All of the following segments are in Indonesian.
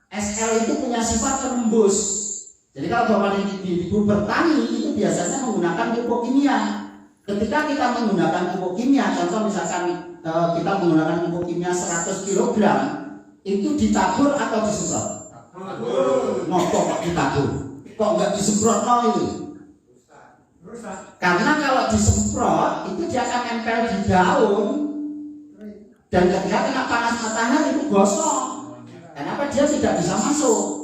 SL itu punya sifat penembus. Jadi kalau Bapak Ibu bertani itu biasanya menggunakan pupuk kimia. Ketika kita menggunakan pupuk kimia, contoh misalkan kita menggunakan pupuk kimia 100 kg, itu ditabur atau disemprot? Ngopo kok ditabur? Kok nggak disemprot itu? Karena kalau disemprot itu dia akan nempel di daun dan ketika kena panas matahari itu gosong. Kenapa dia tidak bisa masuk?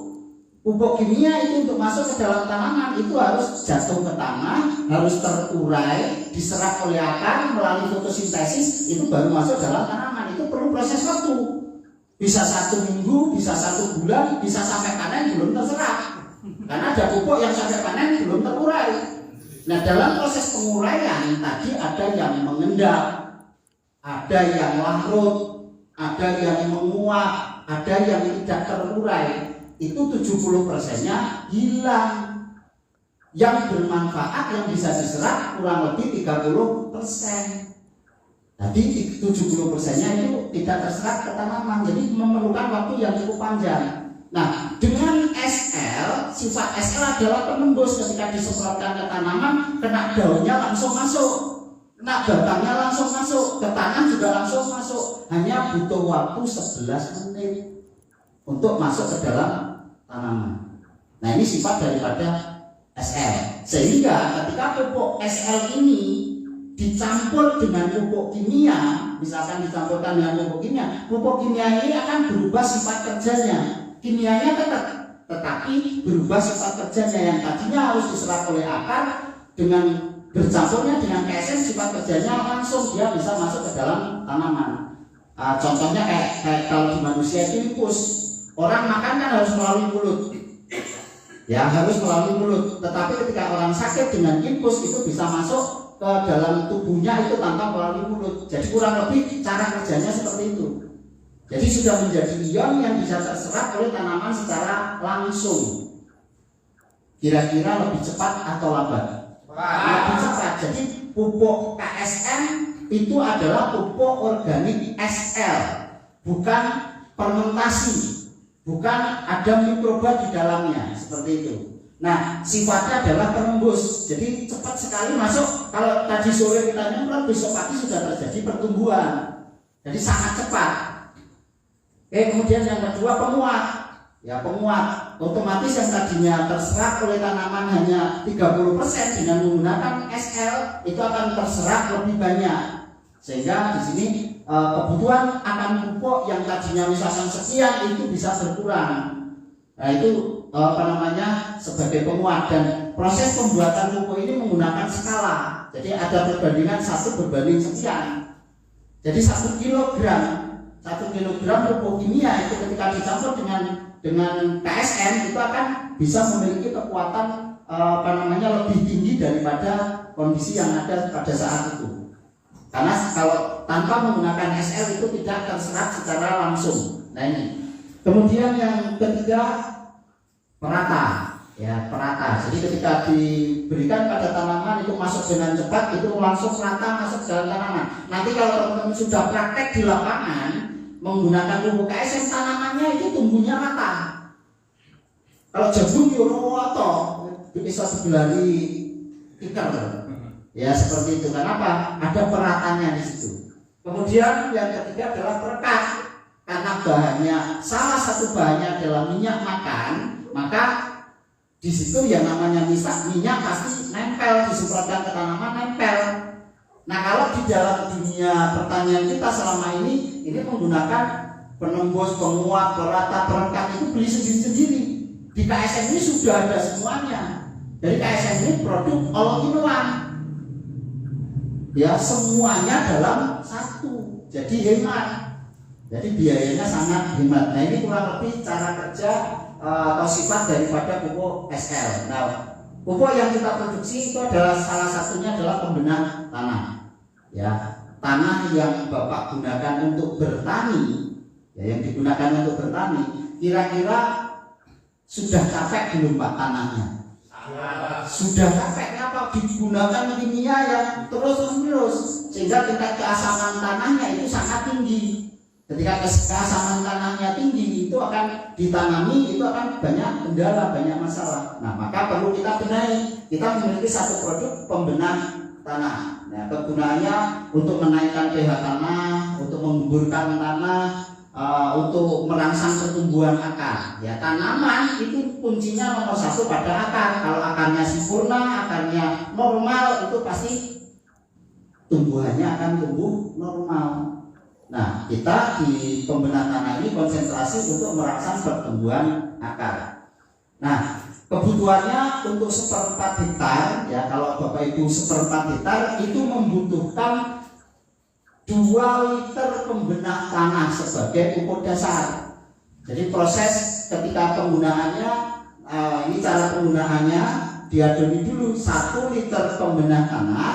Pupuk kimia itu untuk masuk ke dalam tanaman itu harus jatuh ke tanah, harus terurai, diserap oleh akar melalui fotosintesis, itu baru masuk dalam tanaman. Itu perlu proses waktu. Bisa 1 minggu, bisa 1 bulan, bisa sampai panen belum terserap. Karena ada pupuk yang sampai panen belum terurai. Nah, dalam proses penguraian tadi ada yang mengendap, ada yang larut, ada yang menguap, ada yang tidak terurai. Itu 70%-nya hilang. Yang bermanfaat yang bisa diserap kurang lebih 30%. Jadi 70%-nya itu tidak terserap ke tanaman. Jadi memerlukan waktu yang cukup panjang. Nah, dengan SL, sifat SL adalah penembus. Ketika disemprotkan ke tanaman, kena daunnya langsung masuk, kena batangnya langsung masuk, ke tanah juga langsung masuk. Hanya butuh waktu 11 menit untuk masuk ke dalam tanaman. Nah, ini sifat daripada SL. Sehingga ketika pupuk SL ini dicampur dengan pupuk kimia, misalkan dicampurkan dengan pupuk kimia ini akan berubah sifat kerjanya. Kimianya tetap, tetapi berubah sifat kerjanya. Yang tadinya harus diserap oleh akar, dengan bercampurnya dengan KSM sifat kerjanya langsung dia bisa masuk ke dalam tanaman. Contohnya kayak kalau di manusia itu infus. Orang makan kan harus melalui mulut, ya harus melalui mulut. Tetapi ketika orang sakit dengan infus itu bisa masuk ke dalam tubuhnya itu tanpa melalui mulut. Jadi kurang lebih cara kerjanya seperti itu. Jadi sudah menjadi ion yang bisa terserap oleh tanaman secara langsung. Kira-kira lebih cepat atau lambat? Lebih cepat. Jadi pupuk KSM itu adalah pupuk organik SL, bukan fermentasi, bukan ada mikroba di dalamnya seperti itu. Nah, sifatnya adalah penembus. Jadi cepat sekali masuk. Kalau tadi sore kita nyemprot, besok pagi sudah terjadi pertumbuhan. Jadi sangat cepat. Kemudian yang kedua penguat. Ya, penguat. Otomatis yang tadinya terserap oleh tanaman hanya 30%, dengan menggunakan SL itu akan terserap lebih banyak. Sehingga di sini kebutuhan akan pupuk yang tadinya misalkan sekian itu bisa berkurang. Nah, itu sebagai penguat. Dan proses pembuatan pupuk ini menggunakan skala. Jadi ada perbandingan 1:sekian. Jadi 1 kilogram pupuk kimia itu ketika dicampur dengan KSM itu akan bisa memiliki kekuatan lebih tinggi daripada kondisi yang ada pada saat itu. Karena kalau tanpa menggunakan SL itu tidak terserap secara langsung. Nah, ini. Kemudian yang ketiga, perata. Ya, perata. Jadi ketika diberikan pada tanaman itu masuk dengan cepat, itu langsung rata masuk ke dalam tanaman. Nanti kalau teman-teman sudah praktek di lapangan menggunakan pupuk KSM, tanamannya itu tumbuhnya rata. Kalau jagung yorowoto bisa sebelari ikan. Ya, seperti itu. Kenapa? Ada peratanya di situ. Kemudian yang ketiga adalah perekat. Karena bahannya, salah satu bahannya adalah minyak makan, maka di situ yang namanya minyak pasti nempel, disemprotkan ke tanaman nempel. Nah, kalau di dalam dunia pertanian kita selama ini menggunakan penembus, penguat, perata, perekat itu beli sendiri-sendiri. Di KSM ini sudah ada semuanya. Jadi KSM ini produk all in one. Ya, semuanya dalam satu. Jadi hemat. Jadi biayanya sangat hemat. Nah, ini kurang lebih cara kerja atau sifat daripada pupuk SL. Nah, pupuk yang kita produksi itu adalah salah satunya adalah pembenah tanah. Ya, tanah yang Bapak gunakan untuk bertani, ya, yang digunakan untuk bertani, kira-kira sudah capek belum Pak tanahnya? Sudah capek. Kenapa? Digunakan kimia yang terus-menerus sehingga tingkat keasaman tanahnya itu sangat tinggi. Ketika keasaman tanahnya tinggi, itu akan ditanami, itu akan banyak kendala, banyak masalah. Nah, maka perlu kita benahi. Kita memiliki satu produk pembenah tanah. Nah, kegunaannya untuk menaikkan pH tanah, untuk menggugurkan tanah, untuk merangsang pertumbuhan akar. Ya, tanaman itu kuncinya nomor satu pada akar. Kalau akarnya sempurna, akarnya normal, itu pasti tumbuhannya akan tumbuh normal. Nah, kita di pembenah tanah ini konsentrasi untuk merangsang pertumbuhan akar. Nah, kebutuhannya untuk 1/4 hektar, ya kalau Bapak Ibu 1/4 hektar itu membutuhkan 2 liter pembenah tanah sebagai pupuk dasar. Jadi proses ketika penggunaannya, ini cara penggunaannya, diadoni dulu 1 liter pembenah tanah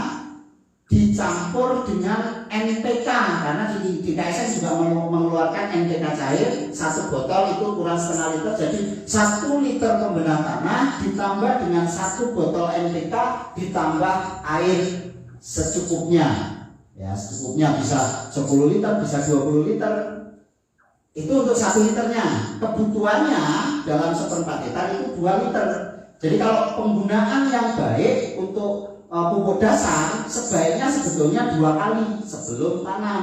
dicampur dengan NPK, karena di KSN juga mengeluarkan NPK cair 1 botol itu kurang setengah liter, jadi 1 liter pembenah tanah ditambah dengan 1 botol NPK ditambah air secukupnya, ya secukupnya, bisa 10 liter, bisa 20 liter, itu untuk 1 liternya. Kebutuhannya dalam 1/4 hektar itu 2 liter. Jadi kalau penggunaan yang baik untuk pupuk dasar sebaiknya sebetulnya 2 kali sebelum tanam.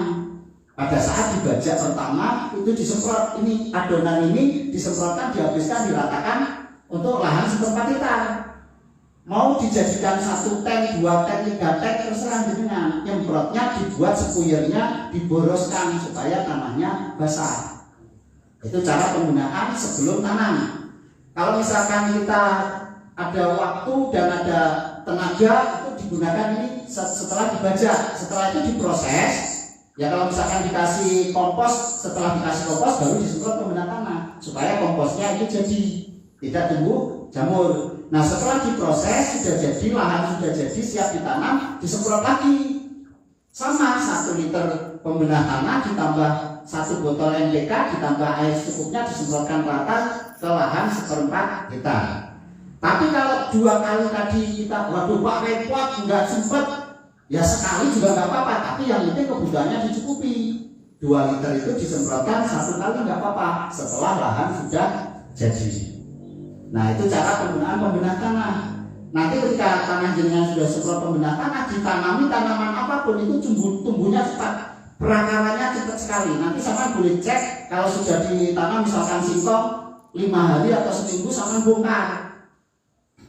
Pada saat dibajak pertama itu disemprot, ini adonan ini disemprotkan, dihabiskan, diratakan untuk lahan 1/4 hektar. Mau dijadikan 1 tank, 2 tank, 3 tank, terserah dengan nyemprotnya dibuat sepuyernya, diboroskan supaya tanahnya basah. Itu cara penggunaan sebelum tanam. Kalau misalkan kita ada waktu dan ada tenaga, itu digunakan ini setelah dibajak, setelah itu diproses. Ya kalau misalkan dikasih kompos, setelah dikasih kompos baru disemprot pembenah tanah supaya komposnya itu jadi tidak tumbuh jamur. Nah setelah diproses sudah jadi, lahan sudah jadi, siap ditanam, disemprot lagi sama 1 liter pembenah tanah ditambah 1 botol NPK ditambah air secukupnya, disemprotkan rata ke lahan 1/4 hektar. Tapi kalau 2 kali tadi kita, waduh Pak repot, nggak sempet, ya sekali juga nggak apa-apa. Tapi yang penting kebutuhannya dicukupi. 2 liter itu disemprotkan 1 kali nggak apa-apa setelah lahan sudah jadi. Nah itu cara penggunaan pembenah tanah. Nanti ketika tanah jenengan sudah semprot pembenah tanah, ditanami tanaman apapun itu tumbuhnya cepat, perakarannya cepat sekali. Nanti sama boleh cek kalau sudah ditanam misalkan singkong 5 hari atau seminggu sama bongkar.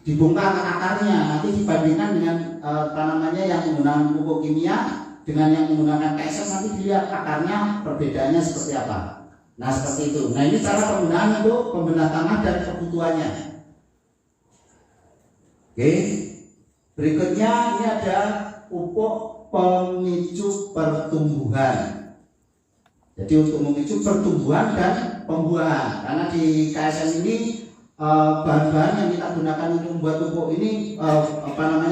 Dibongkar akarnya, nanti dibandingkan dengan tanamannya yang menggunakan pupuk kimia dengan yang menggunakan KSM, nanti dilihat akarnya perbedaannya seperti apa. Nah seperti itu. Nah ini cara penggunaan untuk pembenah tanah dan kebutuhannya. Oke, berikutnya ini ada pupuk pemicu pertumbuhan. Jadi untuk memicu pertumbuhan dan pembuahan, karena di KSM ini bahan-bahan yang kita gunakan untuk membuat pupuk ini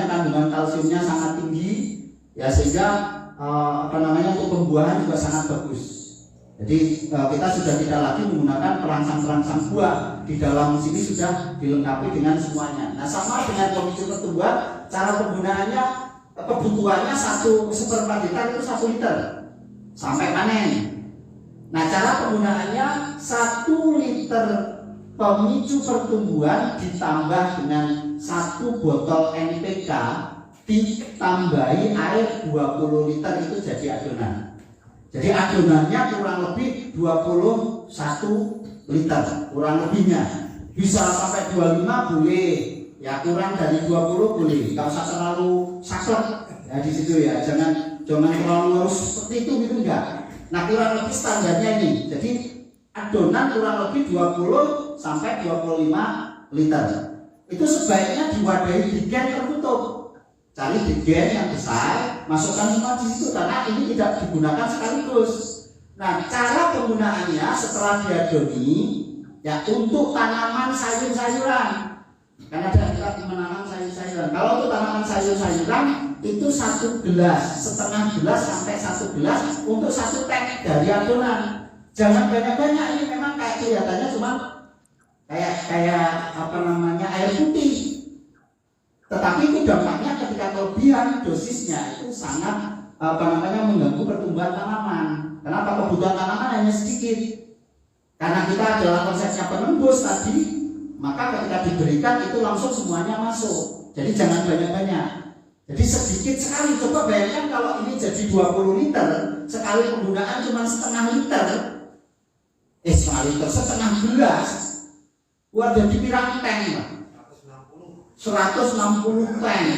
kandungan kalsiumnya sangat tinggi, ya sehingga untuk pembuahan juga sangat bagus. Jadi kita sudah tidak lagi menggunakan perangsang-perangsang buah, di dalam sini sudah dilengkapi dengan semuanya. Nah sama dengan pemicu pertumbuhan, cara penggunaannya, kebutuhannya 1/4 hektar itu 1 liter sampai panen. Nah cara penggunaannya 1 liter pemicu pertumbuhan ditambah dengan 1 botol NPK ditambahi air 20 liter itu jadi adonan. Jadi adonannya kurang lebih 21 liter, kurang lebihnya. Bisa sampai 25 boleh, ya kurang dari 20 boleh. Enggak usah terlalu saklek ya di situ ya. Jangan terlalu harus seperti itu gitu enggak. Nah kurang lebih standarnya ini. Jadi adonan kurang lebih 20 sampai 25 liter. Itu sebaiknya diwadahi degen tertutup. Cari degen yang besar, masukkan semua di situ karena ini tidak digunakan sekaligus. Nah, cara penggunaannya setelah diadoni ya untuk tanaman sayur-sayuran. Karena kita menanam sayur-sayuran. Kalau untuk tanaman sayur-sayuran itu 1 gelas, setengah gelas sampai 1 gelas untuk 1 tank dari adonan. Jangan banyak-banyak, ini memang kayak kelihatannya cuma kayak air putih. Tetapi itu dampaknya ketika kelebihan dosisnya itu sangat mengganggu pertumbuhan tanaman. Kenapa? Kebutuhan tanaman hanya sedikit. Karena kita adalah konsepnya penembus tadi, maka ketika diberikan itu langsung semuanya masuk. Jadi jangan banyak-banyak. Jadi sedikit sekali. Coba bayangkan kalau ini jadi 20 liter, sekali penggunaan cuma setengah liter. Setengah gelas. Wah, jadi pirang tank, Pak. 160 tank.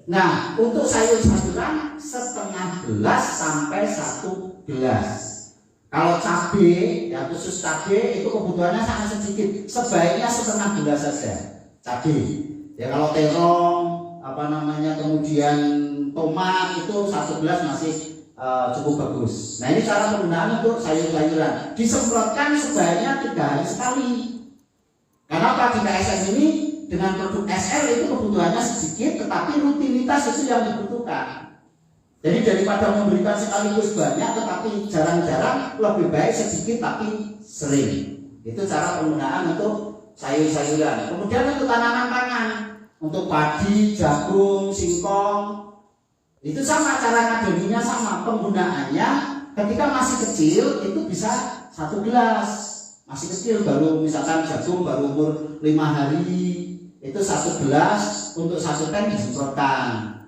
Nah, untuk sayur-sayuran setengah gelas sampai 1 gelas. Kalau cabai, ya khusus cabai itu kebutuhannya sangat sedikit. Sebaiknya setengah gelas saja cabai. Ya kalau terong, kemudian tomat itu 1 gelas masih cukup bagus. Nah ini cara penggunaan untuk sayur-sayuran. Disemprotkan sebaiknya 3 hari sekali. Kenapa? Di KSM ini dengan produk SL itu kebutuhannya sedikit, tetapi rutinitas itu yang dibutuhkan. Jadi daripada memberikan sekaligus banyak tetapi jarang-jarang, lebih baik sedikit tapi sering. Itu cara penggunaan untuk sayur-sayuran. Kemudian untuk tanaman pangan, untuk padi, jagung, singkong, itu sama cara ngadoninya sama. Penggunaannya ketika masih kecil itu bisa 1 gelas. Masih kecil baru misalkan jagung baru umur 5 hari, itu 1 gelas untuk 1 tank disemprotkan.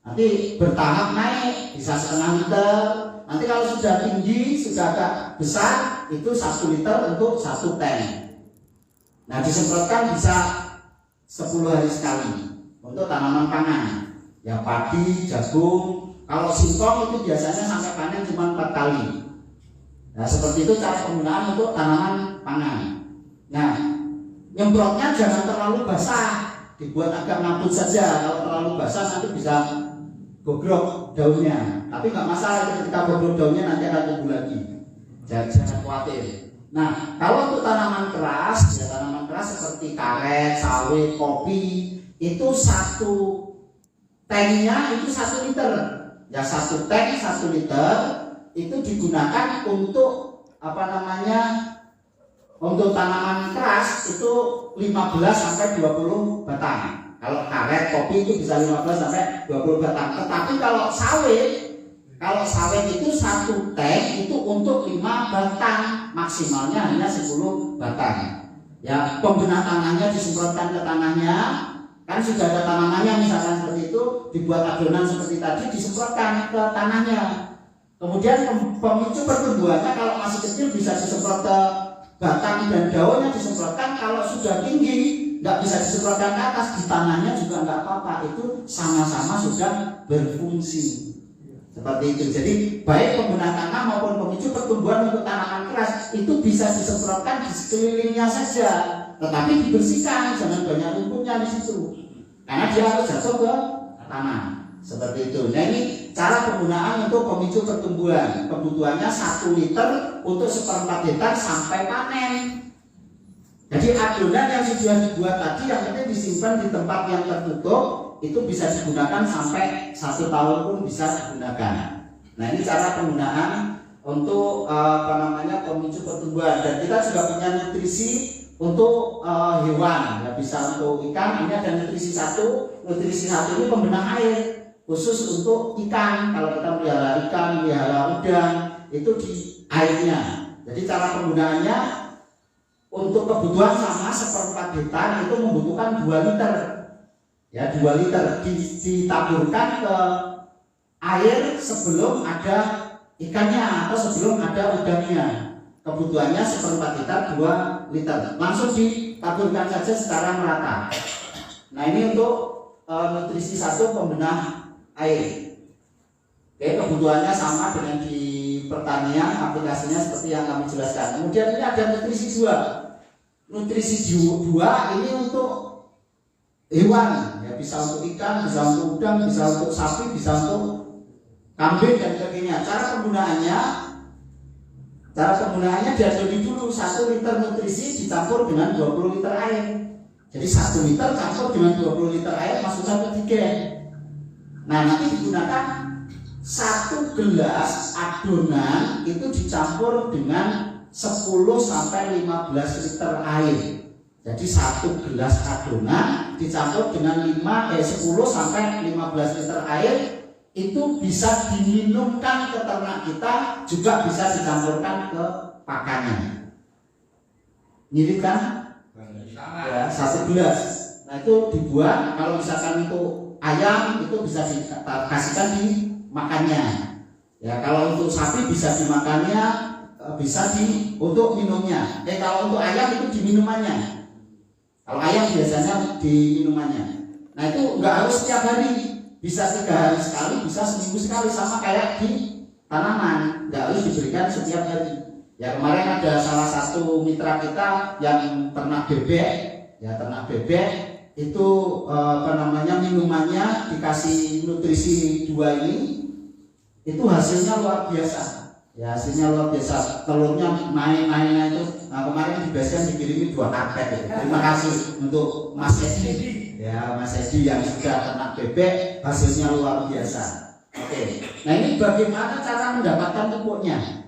Nanti bertahap naik bisa setengah liter. Nanti kalau sudah tinggi, sudah agak besar, itu 1 liter untuk 1 tank. Nah disemprotkan bisa 10 hari sekali untuk tanaman pangan. Ya padi, jagung. Kalau singkong itu biasanya sampai panen cuma 4 kali. Nah seperti itu cara penggunaan untuk tanaman pangan. Nah nyemprotnya jangan terlalu basah, dibuat agak ngaput saja. Kalau terlalu basah nanti bisa gogrok daunnya. Tapi nggak masalah ketika gogrok daunnya nanti akan tumbuh lagi. Jangan khawatir. Nah kalau untuk tanaman keras, ya tanaman keras seperti karet, sawit, kopi, itu 1 tanknya itu 1 liter. Ya 1 tank 1 liter itu digunakan untuk untuk tanaman keras itu 15 sampai 20 batang. Kalau karet, kopi itu bisa 15 sampai 20 batang. Tetapi kalau sawit itu 1 tank itu untuk 5 batang, maksimalnya hanya 10 batang. Ya, pembina tanahnya disemprotkan ke tanahnya. Kan sudah ada tanamannya misalkan seperti itu, dibuat adonan seperti tadi disemprotkan ke tanahnya. Kemudian pemicu pertumbuhannya kalau masih kecil bisa disemprot ke batang dan daunnya disemprotkan. Kalau sudah tinggi nggak bisa disemprotkan ke atas, di tanahnya juga nggak apa-apa. Itu sama-sama sudah berfungsi seperti itu. Jadi baik pengguna tanah maupun pemicu pertumbuhan untuk tanaman keras itu bisa disemprotkan di sekelilingnya saja, tetapi dibersihkan, jangan banyak rumputnya di situ karena dia harus jatuh ke tanah seperti itu. Nah ini cara penggunaan untuk pemicu pertumbuhan. Kebutuhannya 1 liter untuk 1/4 hektar sampai panen. Jadi adonan yang sudah dibuat tadi yang penting disimpan di tempat yang tertutup, itu bisa digunakan sampai 1 tahun pun bisa digunakan. Nah ini cara penggunaan untuk pemicu pertumbuhan. Dan kita juga punya nutrisi untuk hewan, ya bisa untuk ikan. Ini ada nutrisi 1. Nutrisi 1 ini pembenah air khusus untuk ikan. Kalau kita melihara ikan, melihara udang, itu di airnya. Jadi cara penggunaannya untuk kebutuhan sama 1/4 hektar itu membutuhkan 2 liter. Ya 2 liter ditaburkan ke air sebelum ada ikannya atau sebelum ada udangnya. Kebutuhannya 1/4 hektar 2 liter. Langsung ditaburkan saja secara merata. Nah ini untuk nutrisi 1 pembenah air. Oke, kebutuhannya sama dengan di pertanian, aplikasinya seperti yang kami jelaskan. Kemudian ini ada nutrisi 2. Nutrisi 2 ini untuk hewan, ya bisa untuk ikan, bisa untuk udang, bisa untuk sapi, bisa untuk kambing dan sebagainya. Cara penggunaannya diadoni dulu. 1 liter nutrisi dicampur dengan 20 liter air. Jadi 1 liter campur dengan 20 liter air masukkan ke tigen. Nah nanti digunakan 1 gelas adonan itu dicampur dengan 10 sampai 15 liter air. Jadi 1 gelas adonan dicampur dengan 10 sampai 15 liter air itu bisa diminumkan ke ternak kita, juga bisa dicampurkan ke pakannya. Mirip kan? Ya, 1 gelas. Nah itu dibuat, kalau misalkan untuk ayam itu bisa dikasihkan di makannya. Ya kalau untuk sapi bisa dimakannya, bisa untuk minumnya. Kalau untuk ayam itu di minumannya. Kalau ayam biasanya di minumannya. Nah itu nggak harus setiap hari, bisa 3 hari sekali, bisa seminggu sekali, sama kayak di tanaman, nggak harus diberikan setiap hari. Ya kemarin ada salah satu mitra kita yang ternak bebek, ya ternak bebek itu minumannya dikasih nutrisi 2 ini, itu hasilnya luar biasa. Ya hasilnya luar biasa, telurnya naik itu. Nah kemarin di Basecamp dikirimi 2 karpet ya. Terima kasih untuk Mas Edi, ya Mas Edi yang sudah ternak bebek, hasilnya luar biasa. Oke, nah ini bagaimana cara mendapatkan pupuknya?